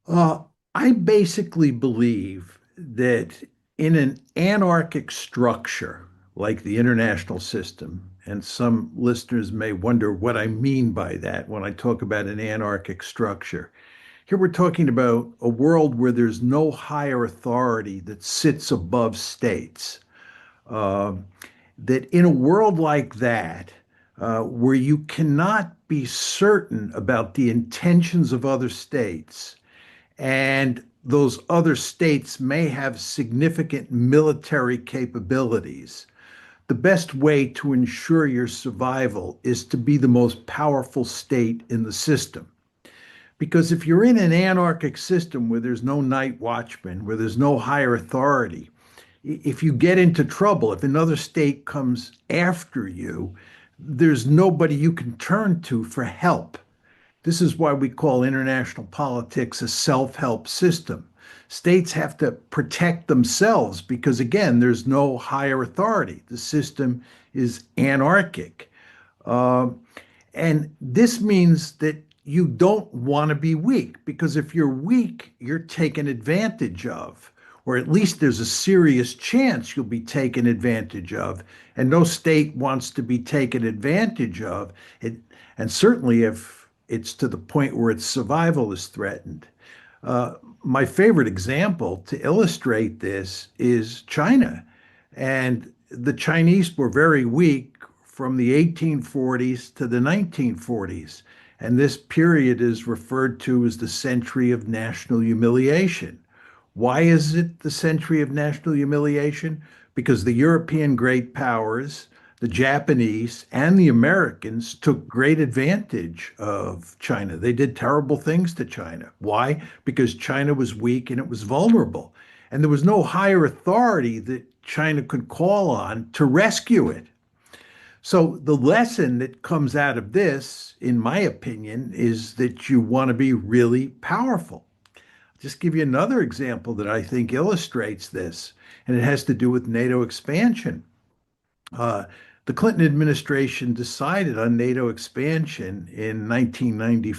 Uh, I basically believe that in an anarchic structure like the international system, and some listeners may wonder what I mean by that when I talk about an anarchic structure. Here we're talking about a world where there's no higher authority that sits above states. Uh, that in a world like that, where you cannot be certain about the intentions of other states, and those other states may have significant military capabilities. The best way to ensure your survival is to be the most powerful state in the system. Because if you're in an anarchic system where there's no night watchman, where there's no higher authority, if you get into trouble, if another state comes after you, there's nobody you can turn to for help. This is why we call international politics a self-help system. States have to protect themselves because, again, there's no higher authority. The system is anarchic. Uh, and this means that you don't want to be weak because if you're weak, you're taken advantage of, or at least there's a serious chance you'll be taken advantage of. And no state wants to be taken advantage of. It, and certainly if it's to the point where its survival is threatened. Uh, my favorite example to illustrate this is China. And the Chinese were very weak from the 1840s to the 1940s. And this period is referred to as the century of national humiliation. Why is it the century of national humiliation? Because the European great powers, the Japanese, and the Americans took great advantage of China. They did terrible things to China. Why? Because China was weak and it was vulnerable. And there was no higher authority that China could call on to rescue it. So the lesson that comes out of this, in my opinion, is that you want to be really powerful. Just give you another example that I think illustrates this, and it has to do with NATO expansion. Uh, the Clinton administration decided on NATO expansion in 1994.